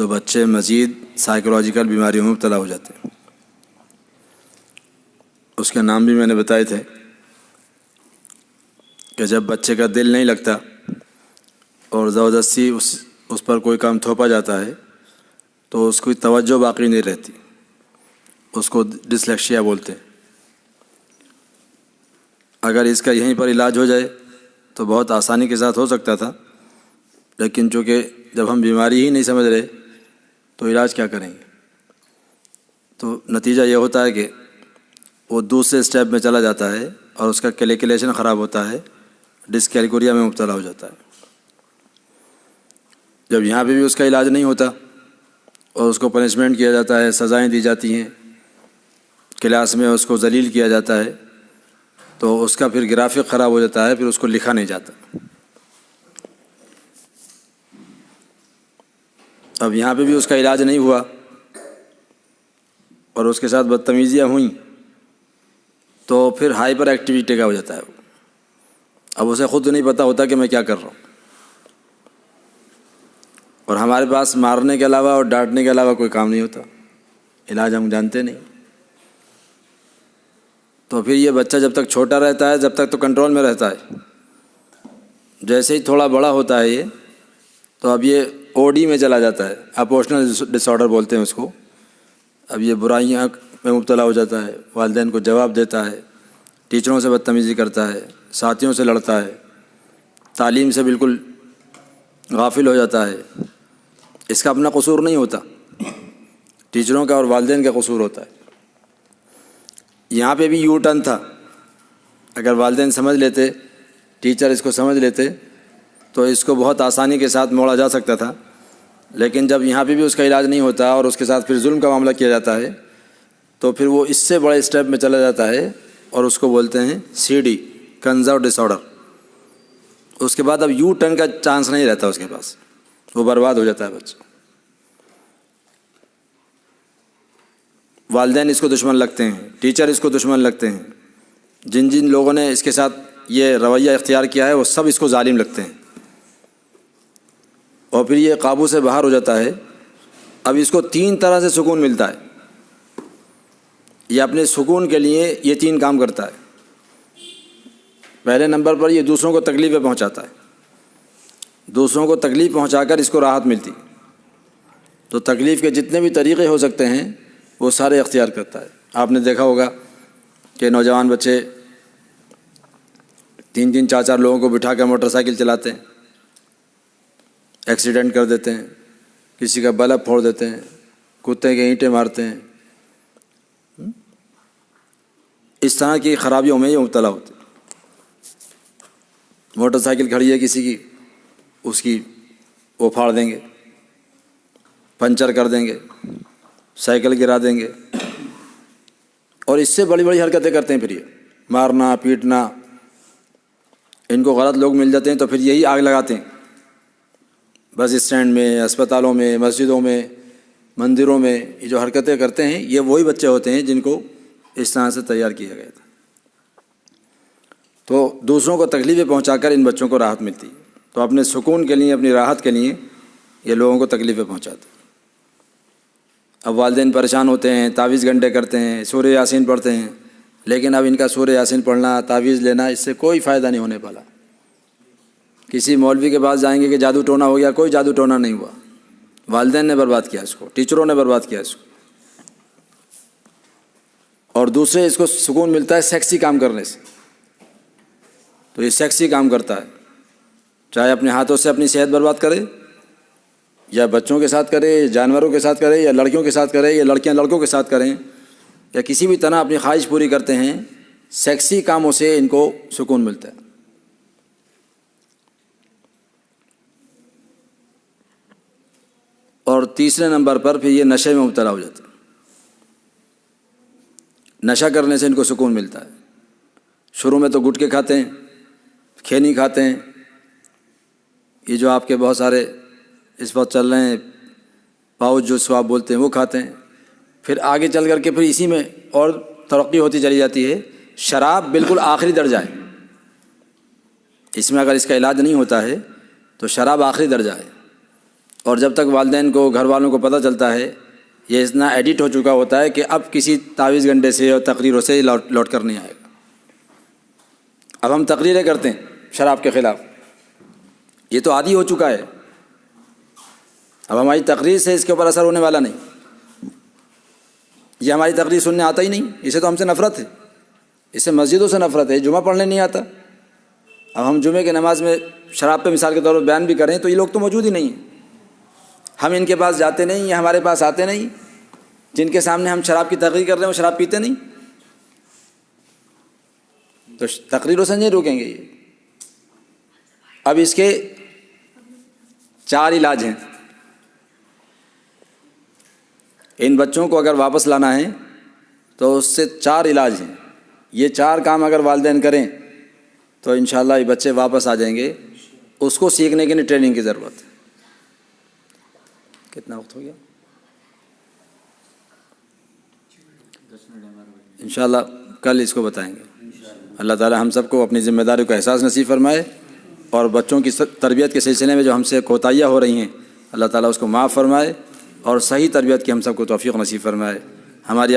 تو بچے مزید سائیکولوجیکل بیماریوں میں مبتلا ہو جاتے ہیں۔ اس کا نام بھی میں نے بتائے تھے کہ جب بچے کا دل نہیں لگتا اور زبردستی اس پر کوئی کام تھوپا جاتا ہے تو اس کی توجہ باقی نہیں رہتی، اس کو ڈسلیکشیا بولتے ہیں۔ اگر اس کا یہیں پر علاج ہو جائے تو بہت آسانی کے ساتھ ہو سکتا تھا، لیکن چونکہ جب ہم بیماری ہی نہیں سمجھ رہے تو علاج کیا کریں گے؟ تو نتیجہ یہ ہوتا ہے کہ وہ دوسرے سٹیپ میں چلا جاتا ہے اور اس کا کیلکولیشن خراب ہوتا ہے، ڈسکیلکوریا میں مبتلا ہو جاتا ہے۔ جب یہاں پہ بھی اس کا علاج نہیں ہوتا اور اس کو پنشمنٹ کیا جاتا ہے، سزائیں دی جاتی ہیں، کلاس میں اس کو ذلیل کیا جاتا ہے، تو اس کا پھر گرافک خراب ہو جاتا ہے، پھر اس کو لکھا نہیں جاتا۔ اب یہاں پہ بھی اس کا علاج نہیں ہوا اور اس کے ساتھ بدتمیزیاں ہوئیں تو پھر ہائپر ایکٹیویٹی کا ہو جاتا ہے۔ اب اسے خود نہیں پتہ ہوتا کہ میں کیا کر رہا ہوں، اور ہمارے پاس مارنے کے علاوہ اور ڈانٹنے کے علاوہ کوئی کام نہیں ہوتا، علاج ہم جانتے نہیں۔ تو پھر یہ بچہ جب تک چھوٹا رہتا ہے، جب تک تو کنٹرول میں رہتا ہے، جیسے ہی تھوڑا بڑا ہوتا ہے یہ تو اب یہ او ڈی میں چلا جاتا ہے، اپوشنل ڈس آرڈر بولتے ہیں اس کو۔ اب یہ برائیاں میں مبتلا ہو جاتا ہے، والدین کو جواب دیتا ہے، ٹیچروں سے بدتمیزی کرتا ہے، ساتھیوں سے لڑتا ہے، تعلیم سے بالکل غافل ہو جاتا ہے۔ اس کا اپنا قصور نہیں ہوتا، ٹیچروں کا اور والدین کا قصور ہوتا ہے۔ یہاں پہ بھی یو ٹرن تھا، اگر والدین سمجھ لیتے، ٹیچر اس کو سمجھ لیتے تو اس کو بہت آسانی کے ساتھ موڑا جا سکتا تھا، لیکن جب یہاں پہ بھی اس کا علاج نہیں ہوتا اور اس کے ساتھ پھر ظلم کا معاملہ کیا جاتا ہے تو پھر وہ اس سے بڑے اسٹیپ میں چلا جاتا ہے اور اس کو بولتے ہیں CD کنزرو ڈس آرڈر۔ اس کے بعد اب یو ٹرن کا چانس نہیں رہتا اس کے پاس، وہ برباد ہو جاتا ہے بچہ۔ والدین اس کو دشمن لگتے ہیں، ٹیچر اس کو دشمن لگتے ہیں، جن جن لوگوں نے اس کے ساتھ یہ رویہ اختیار کیا ہے وہ سب اس کو ظالم لگتے ہیں، اور پھر یہ قابو سے باہر ہو جاتا ہے۔ اب اس کو 3 طرح سے سکون ملتا ہے، یہ اپنے سکون کے لیے یہ 3 کام کرتا ہے۔ پہلے نمبر پر یہ دوسروں کو تکلیفیں پہنچاتا ہے، دوسروں کو تکلیف پہنچا کر اس کو راحت ملتی، تو تکلیف کے جتنے بھی طریقے ہو سکتے ہیں وہ سارے اختیار کرتا ہے۔ آپ نے دیکھا ہوگا کہ نوجوان بچے 3 4 لوگوں کو بٹھا کر موٹر سائیکل چلاتے ہیں، ایکسیڈنٹ کر دیتے ہیں، کسی کا بلب پھوڑ دیتے ہیں، کتے کے اینٹیں مارتے ہیں، اس طرح کی خرابیوں میں یہ مبتلا ہوتے ہیں۔ موٹر سائیکل کھڑی ہے کسی کی، اس کی وہ پھاڑ دیں گے، پنچر کر دیں گے، سائیکل گرا دیں گے، اور اس سے بڑی بڑی حرکتیں کرتے ہیں۔ پھر یہ مارنا پیٹنا، ان کو غلط لوگ مل جاتے ہیں تو پھر یہی آگ لگاتے ہیں، بس اسٹینڈ میں، اسپتالوں میں، مسجدوں میں، مندروں میں یہ جو حرکتیں کرتے ہیں یہ وہی بچے ہوتے ہیں جن کو اس طرح سے تیار کیا گیا تھا۔ تو دوسروں کو تکلیفیں پہنچا کر ان بچوں کو راحت ملتی ہے، تو اپنے سکون کے لیے، اپنی راحت کے لیے یہ لوگوں کو تکلیفیں پہنچاتے ہیں۔ اب والدین پریشان ہوتے ہیں، تعویذ گھنٹے کرتے ہیں، سورہ یاسین پڑھتے ہیں، لیکن اب ان کا سورہ یاسین پڑھنا، تعویذ لینا، اس سے کوئی فائدہ نہیں ہونے والا۔ کسی مولوی کے پاس جائیں گے کہ جادو ٹونا ہو گیا، کوئی جادو ٹونا نہیں ہوا، والدین نے برباد کیا اس کو، ٹیچروں نے برباد کیا اس کو۔ اور دوسرے اس کو سکون ملتا ہے سیکسی کام کرنے سے، تو یہ سیکسی کام کرتا ہے، چاہے اپنے ہاتھوں سے اپنی صحت برباد کرے، یا بچوں کے ساتھ کرے، یا جانوروں کے ساتھ کرے، یا لڑکیوں کے ساتھ کرے، یا لڑکیاں لڑکوں کے ساتھ کریں، یا کسی بھی طرح اپنی خواہش پوری کرتے ہیں، سیکسی کاموں سے ان کو سکون ملتا ہے۔ اور تیسرے نمبر پر پھر یہ نشے میں مبتلا ہو جاتے ہیں، نشہ کرنے سے ان کو سکون ملتا ہے۔ شروع میں تو گٹکے کھاتے ہیں، کھینی کھاتے ہیں، یہ جو آپ کے بہت سارے اس وقت چل رہے ہیں پاؤچ جو سو آپ بولتے ہیں وہ کھاتے ہیں، پھر آگے چل کر کے پھر اسی میں اور ترقی ہوتی چلی جاتی ہے۔ شراب بالکل آخری درجہ ہے، اس میں اگر اس کا علاج نہیں ہوتا ہے تو شراب آخری درجہ ہے۔ اور جب تک والدین کو گھر والوں کو پتہ چلتا ہے یہ اتنا ایڈٹ ہو چکا ہوتا ہے کہ اب کسی تعویذ گنڈے سے اور تقریروں سے لوٹ کر نہیں آئے گا۔ اب ہم تقریریں کرتے ہیں شراب کے خلاف، یہ تو عادی ہو چکا ہے، اب ہماری تقریر سے اس کے اوپر اثر ہونے والا نہیں، یہ ہماری تقریر سننے آتا ہی نہیں، اسے تو ہم سے نفرت ہے، اسے مسجدوں سے نفرت ہے، جمعہ پڑھنے نہیں آتا۔ اب ہم جمعے کی نماز میں شراب پہ مثال کے طور پر بیان بھی کریں تو یہ لوگ تو موجود ہی نہیں ہیں، ہم ان کے پاس جاتے نہیں، یہ ہمارے پاس آتے نہیں، جن کے سامنے ہم شراب کی تقریر کر رہے ہیں وہ شراب پیتے نہیں، تو تقریروں سے نہیں روکیں گے یہ۔ اب اس کے 4 علاج ہیں، ان بچوں کو اگر واپس لانا ہے تو اس سے 4 علاج ہیں، یہ 4 کام اگر والدین کریں تو انشاءاللہ یہ بچے واپس آ جائیں گے۔ اس کو سیکھنے کے لیے ٹریننگ کی ضرورت ہے۔ کتنا وقت ہو گیا؟ انشاءاللہ کل اس کو بتائیں گے۔ اللہ تعالی ہم سب کو اپنی ذمہ داری کا احساس نصیب فرمائے، اور بچوں کی تربیت کے سلسلے میں جو ہم سے کوتاہیاں ہو رہی ہیں اللہ تعالیٰ اس کو معاف فرمائے، اور صحیح تربیت کی ہم سب کو توفیق نصیب فرمائے۔ ہماری